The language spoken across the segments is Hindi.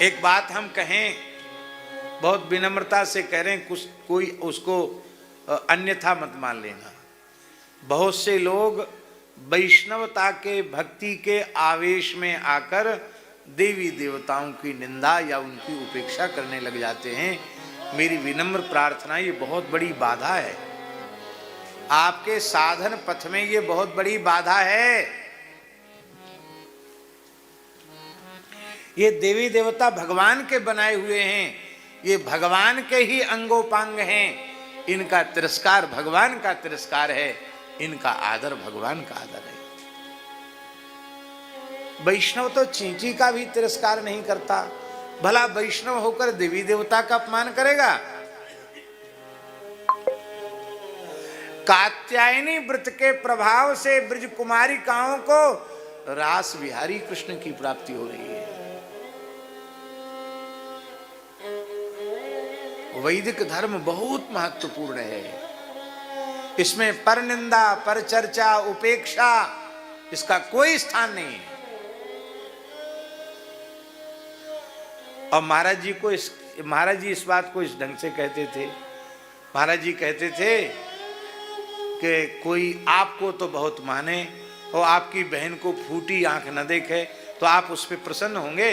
एक बात हम कहें, बहुत विनम्रता से कह रहे हैं, कुछ कोई उसको अन्यथा मत मान लेना। बहुत से लोग वैष्णवता के भक्ति के आवेश में आकर देवी देवताओं की निंदा या उनकी उपेक्षा करने लग जाते हैं। मेरी विनम्र प्रार्थना, ये बहुत बड़ी बाधा है आपके साधन पथ में, ये बहुत बड़ी बाधा है। ये देवी देवता भगवान के बनाए हुए हैं, ये भगवान के ही अंगोपांग हैं। इनका तिरस्कार भगवान का तिरस्कार है, इनका आदर भगवान का आदर है। वैष्णव तो चींची का भी तिरस्कार नहीं करता, भला वैष्णव होकर देवी देवता का अपमान करेगा। कात्यायनी व्रत के प्रभाव से ब्रज कुमारिकाओं को रास बिहारी कृष्ण की प्राप्ति हो रही है। वैदिक धर्म बहुत महत्वपूर्ण है, इसमें पर निंदा, पर चर्चा, उपेक्षा, इसका कोई स्थान नहीं है। और महाराज जी इस बात को इस ढंग से कहते थे। महाराज जी कहते थे कि कोई आपको तो बहुत माने और आपकी बहन को फूटी आंख न देखे तो आप उस पर प्रसन्न होंगे।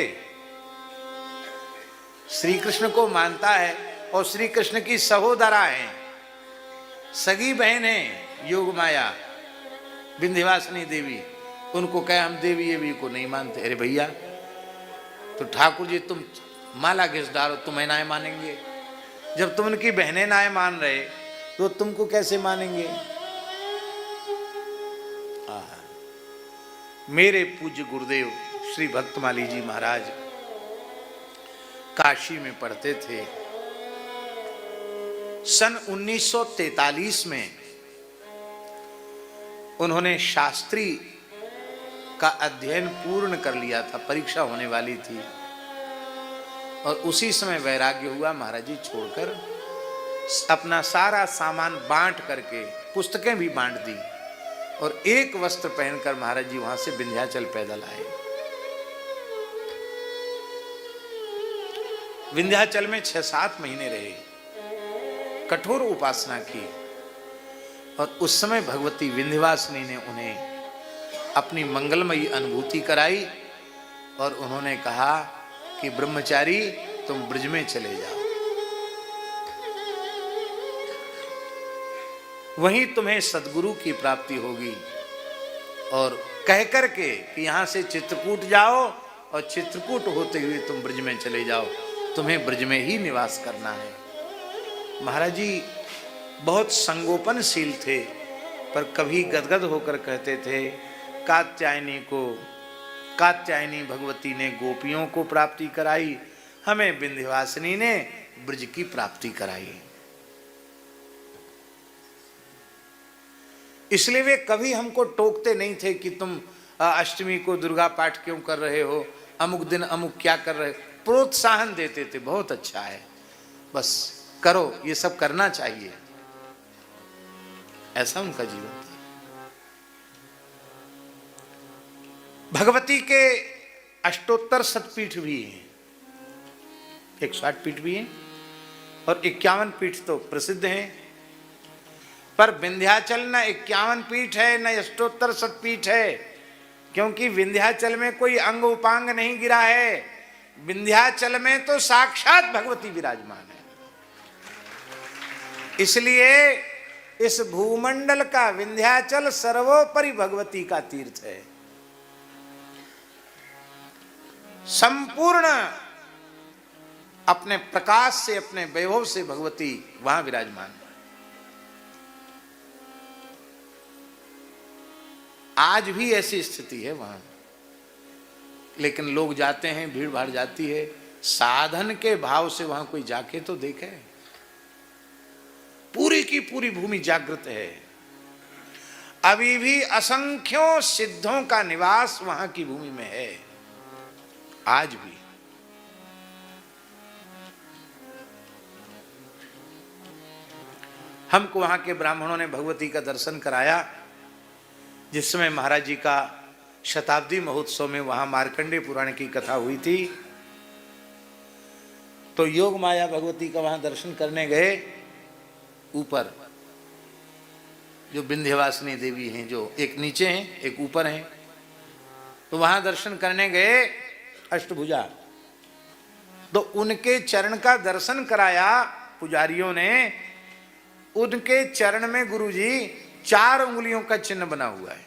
श्री कृष्ण को मानता है और श्री कृष्ण की सहोदरा है, सगी बहन है योग माया विंध्यवासिनी देवी, उनको कहे हम देवी देवी को नहीं मानते। अरे भैया, तो ठाकुर जी तुम माला घिस डालो, तुम्हें नाय मानेंगे। जब तुम उनकी बहनें नाय मान रहे तो तुमको कैसे मानेंगे। मेरे पूज्य गुरुदेव श्री भक्तमाली जी महाराज काशी में पढ़ते थे। सन 1943 में उन्होंने शास्त्री का अध्ययन पूर्ण कर लिया था, परीक्षा होने वाली थी, और उसी समय वैराग्य हुआ। महाराज जी छोड़कर अपना सारा सामान बांट करके पुस्तकें भी बांट दी और एक वस्त्र पहनकर महाराज जी वहां से विंध्याचल पैदल आए। विंध्याचल में 6-7 महीने रहे, कठोर उपासना की, और उस समय भगवती विंध्यवासिनी ने उन्हें अपनी मंगलमयी अनुभूति कराई और उन्होंने कहा कि ब्रह्मचारी तुम ब्रज में चले जाओ, वहीं तुम्हें सदगुरु की प्राप्ति होगी। और कह करके कि यहां से चित्रकूट जाओ और चित्रकूट होते हुए तुम ब्रज में चले जाओ, तुम्हें ब्रज में ही निवास करना है। महाराज जी बहुत संगोपनशील थे, पर कभी गदगद होकर कहते थे कात्यायनी भगवती ने गोपियों को प्राप्ति कराई, हमें विंध्यवासिनी ने ब्रज की प्राप्ति कराई। इसलिए वे कभी हमको टोकते नहीं थे कि तुम अष्टमी को दुर्गा पाठ क्यों कर रहे हो, अमुक दिन अमुक क्या कर रहे हो। प्रोत्साहन देते थे, बहुत अच्छा है, बस करो, ये सब करना चाहिए। ऐसा उनका जीवन था। भगवती के अष्टोत्तर शतपीठ भी हैं, 160 पीठ भी हैं और 51 पीठ तो प्रसिद्ध हैं। पर विंध्याचल न 51 पीठ है न अष्टोत्तर शतपीठ है, क्योंकि विंध्याचल में कोई अंग उपांग नहीं गिरा है। विंध्याचल में तो साक्षात भगवती विराजमान है। इसलिए इस भूमंडल का विंध्याचल सर्वोपरि भगवती का तीर्थ है। संपूर्ण अपने प्रकाश से, अपने वैभव से भगवती वहां विराजमान है। आज भी ऐसी स्थिति है वहां, लेकिन लोग जाते हैं, भीड़ भाड़ जाती है, साधन के भाव से वहां कोई जाके तो देखे। पूरी की पूरी भूमि जागृत है। अभी भी असंख्यों सिद्धों का निवास वहां की भूमि में है, आज भी। हमको वहां के ब्राह्मणों ने भगवती का दर्शन कराया, जिस समय महाराज जी का शताब्दी महोत्सव में वहां मार्कंडेय पुराण की कथा हुई थी। तो योग माया भगवती का वहां दर्शन करने गए। ऊपर जो विंध्यवासिनी देवी हैं, जो एक नीचे हैं एक ऊपर हैं, तो वहां दर्शन करने गए अष्टभुजा। तो उनके चरण का दर्शन कराया पुजारियों ने। उनके चरण में गुरुजी 4 उंगलियों का चिन्ह बना हुआ है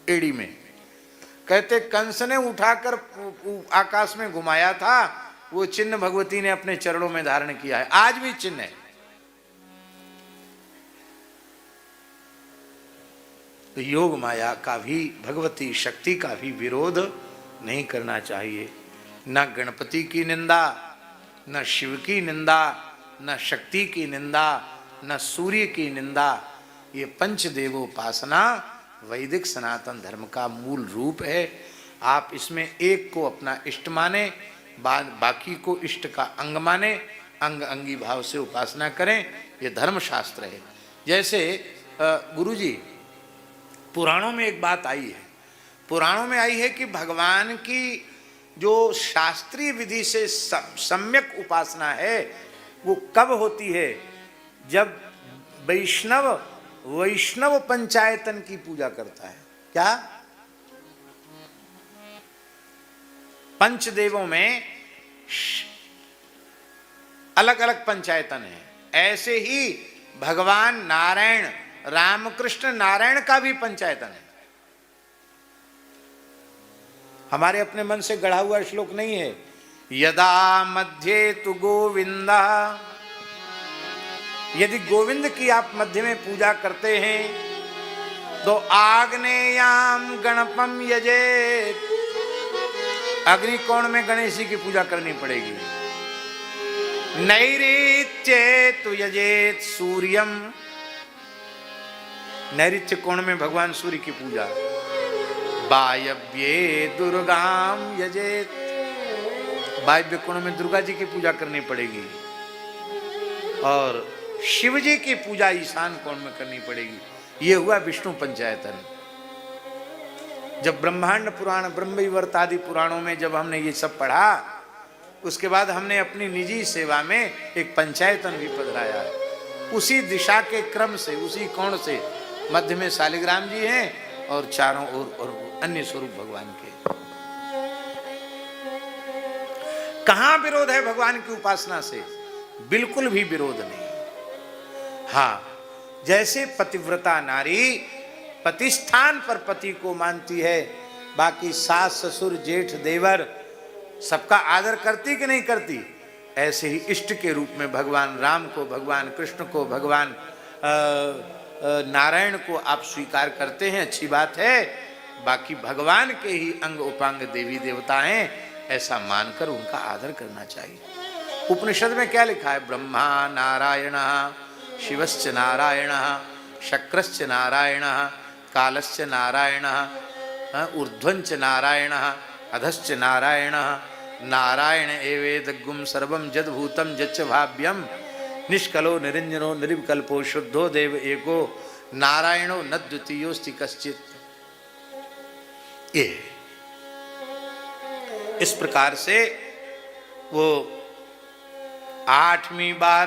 एड़ी में। कहते कंस ने उठाकर आकाश में घुमाया था, वो चिन्ह भगवती ने अपने चरणों में धारण किया है, आज भी चिन्ह है। तो योग माया का भी, भगवती शक्ति का भी विरोध नहीं करना चाहिए। न गणपति की निंदा, न शिव की निंदा, न शक्ति की निंदा, न सूर्य की निंदा। ये पंचदेवोपासना वैदिक सनातन धर्म का मूल रूप है। आप इसमें एक को अपना इष्ट माने, बाकी को इष्ट का अंग माने, अंग अंगी भाव से उपासना करें। ये धर्मशास्त्र है। जैसे गुरुजी, पुराणों में एक बात आई है, पुराणों में आई है कि भगवान की जो शास्त्रीय विधि से सम्यक उपासना है वो कब होती है? जब वैष्णव पंचायतन की पूजा करता है। क्या? पंचदेवों में अलग अलग पंचायतन है, ऐसे ही भगवान नारायण, रामकृष्ण नारायण का भी पंचायतन है। हमारे अपने मन से गढ़ा हुआ श्लोक नहीं है। यदा मध्ये तु गोविंदा, यदि गोविंद की आप मध्य में पूजा करते हैं तो आग्नेयाम गणपम यजेत, अग्निकोण में गणेश जी की पूजा करनी पड़ेगी। नैऋत्ये तु यजेत सूर्यम, नैऋत्य कोण में भगवान सूर्य की पूजा। वायव्ये दुर्गाम यजेत, वायव्य कोण में दुर्गा जी की पूजा करनी पड़ेगी। और शिव जी की पूजा ईशान कोण में करनी पड़ेगी। ये हुआ विष्णु पंचायतन। जब ब्रह्मांड पुराण, ब्रह्मवैवर्त आदि पुराणों में जब हमने ये सब पढ़ा, उसके बाद हमने अपनी निजी सेवा में एक पंचायतन भी पधराया है। उसी दिशा के क्रम से, उसी कोण से मध्य में शालिग्राम जी हैं और चारों ओर और अन्य स्वरूप भगवान के। कहां विरोध है भगवान की उपासना से? बिल्कुल भी विरोध नहीं। हाँ, जैसे पतिव्रता नारी पतिस्थान पर पति को मानती है, बाकी सास ससुर जेठ देवर सबका आदर करती कि नहीं करती, ऐसे ही इष्ट के रूप में भगवान राम को, भगवान कृष्ण को, भगवान नारायण को आप स्वीकार करते हैं, अच्छी बात है। बाकी भगवान के ही अंग उपांग देवी देवता हैं, ऐसा मानकर उनका आदर करना चाहिए। उपनिषद में क्या लिखा है? ब्रह्मा नारायण, शिवश्च नारायण, शक्रश्च नारायण, कालश्च नारायण, ऊर्ध्वञ्च नारायण, अधश्च नारायण, नारायण एवेदग्गुम सर्वं जद्भूतं जच्च भाव्यम, निष्कलो निरंजनो निर्विकल्पो शुद्धो देव एको, नारायणो न द्वितीयोस्ति कश्चित्। ये इस प्रकार से वो 8वीं बार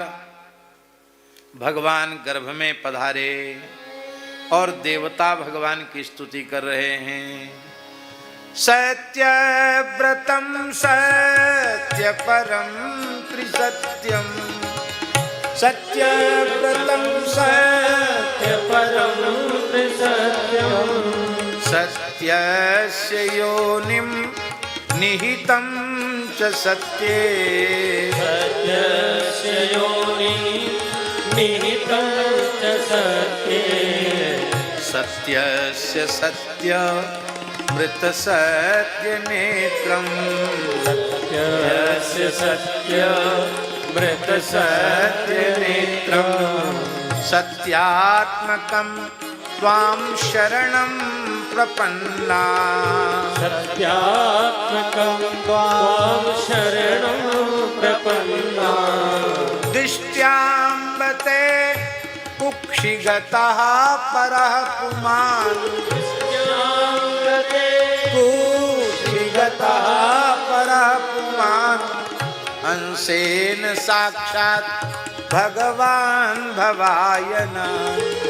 भगवान गर्भ में पधारे और देवता भगवान की स्तुति कर रहे हैं। सत्यव्रतम सत्य परम त्रिसत्यम, सत्यव्रतम सत्य परम त्रिसत्यम, सत्यस्य योनिं निहितं च सत्ये, सत्यस्य योनिं निहितं च सत्ये, सत्यस्य सत्य मृत सत्य नेत्रम, सत्यस्य सत्य मृत सत्य नेत्रम, सत्यात्मकं त्वां शरणं प्रपन्ना, सत्यात्मकं त्वां शरणं प्रपन्ना, दिष्ट्याम्बते कुक्षिगतः परः पुमान्, कुक्षिगतः परः पुमान्, हंसेन साक्षात् भगवान भवायन।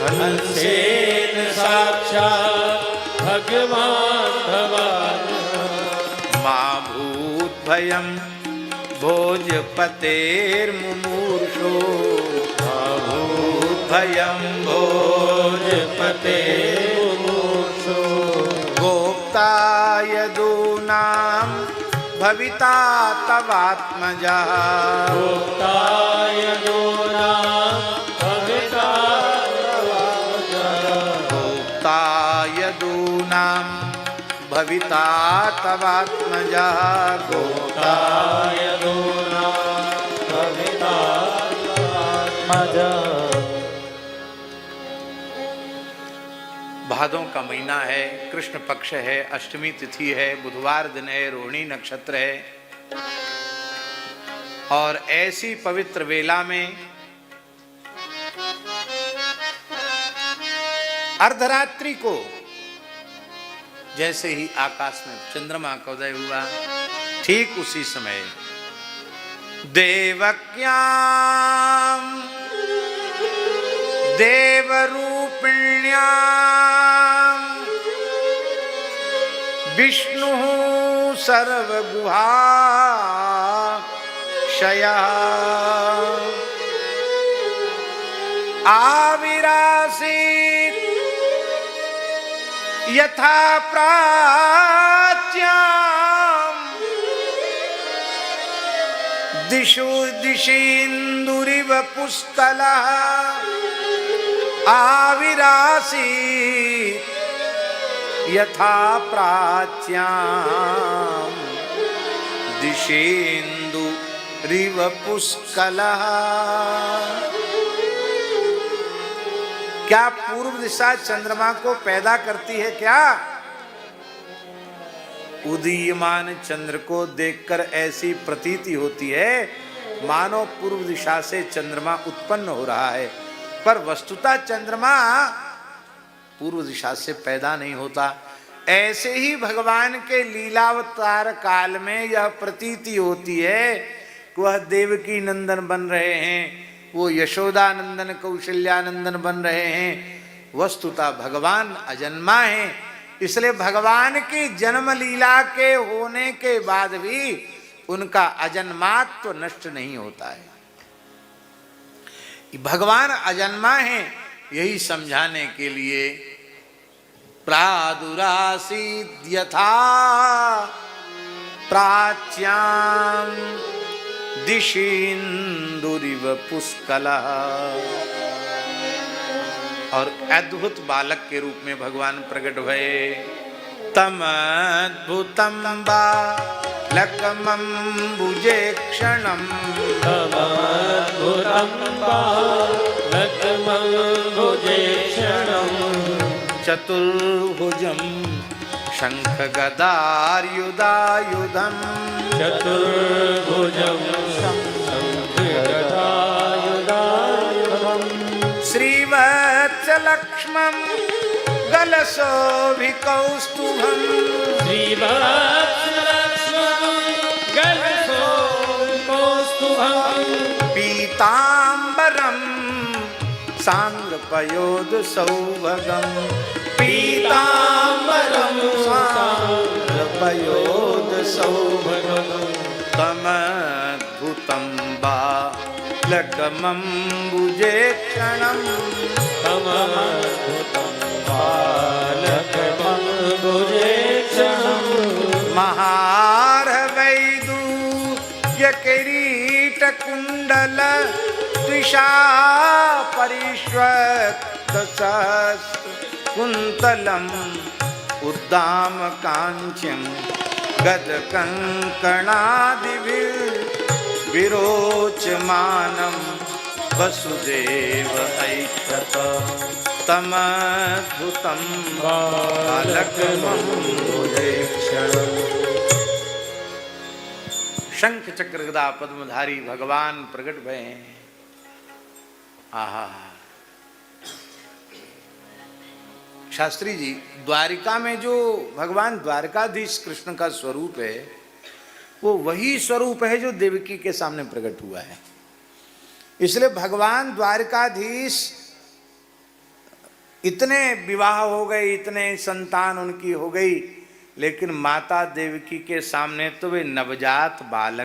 हंसेन साक्षात् भगवान भवान। मां भूत भयं भोजपतेर्मुमूर्षो। भूत भयं भोजपतेर्मुमूर्षो। गोप्ता यदूनां भविता तवात्मजा। गोप्ता यदूनां भविता तवात्मजा। गोप्ता यदूनां भविता तवात्मजा। गोप्ता यदूनां भविता तवात्मजा। भादों का महीना है, कृष्ण पक्ष है, अष्टमी तिथि है, बुधवार दिन है, रोहिणी नक्षत्र है। और ऐसी पवित्र वेला में अर्धरात्रि को जैसे ही आकाश में चंद्रमा का उदय हुआ, ठीक उसी समय देवक्याम देवरूपिण्याम विष्णु सर्वगुहाशया आविरासीत् यथा प्राच्याम् दिशु दिशीन्दुरिव पुष्कलः आविरासीत् यथा प्राच्याम् दिशेन्दुरिव पुष्कलः। क्या पूर्व दिशा चंद्रमा को पैदा करती है क्या? उदीयमान चंद्र को देखकर ऐसी प्रतीति होती है मानो पूर्व दिशा से चंद्रमा उत्पन्न हो रहा है, पर वस्तुतः चंद्रमा पूर्व दिशा से पैदा नहीं होता। ऐसे ही भगवान के लीलावतार काल में यह प्रतीति होती है कि वह देवकी नंदन बन रहे हैं, वो यशोदा नंदन कौशल्यानंदन बन रहे हैं। वस्तुतः भगवान अजन्मा है, इसलिए भगवान की जन्म लीला के होने के बाद भी उनका अजन्मात्व नष्ट नहीं होता है। भगवान अजन्मा है, यही समझाने के लिए प्रादुरासीद् यथा प्राच्यां दिशीन्दुरिव पुष्कलः। और अद्भुत बालक के रूप में भगवान प्रकट भये। तमद्भुतं बालकमम्बुजे क्षणम्। तमद्भुतं बालकमम्बुजे क्षणम्। चतुर्भुजं शङ्खगदार्युधायुधम्। चतुर्भुजं शङ्खगदायुधायुधम्। श्रीवत्सलक्ष्मं गलशोभिकौस्तुभम्। श्रीवत्सलक्ष्मं गलशोभिकौस्तुभम्। पीताम्बरं सान्द्रपयोधसौभगम्। पीताम्बरं सान्द्रपयोधसौभगम्। तमद्भुतं बालकमम्बुजे क्षणम्। तमद्भुतं बालकमम्बुजे क्षणम्। महार्हवैदूर्यकिरीटकुण्डल त्विषा परिष्वक्तसहस्रकुन्तलम्। उद्दामकाञ्च्यं गदकङ्कणादिभिर्विरोचमानं वसुदेव ऐक्षत। तमद्भुतं बालकमम्बुजे क्षणम्। शंख चक्र गदा पद्मधारी भगवान प्रकट भये। आहा, शास्त्री जी, द्वारिका में जो भगवान द्वारकाधीश कृष्ण का स्वरूप है वो वही स्वरूप है जो देवकी के सामने प्रकट हुआ है। इसलिए भगवान द्वारकाधीश इतने विवाह हो गए, इतने संतान उनकी हो गई, लेकिन माता देवकी के सामने तो वे नवजात बालक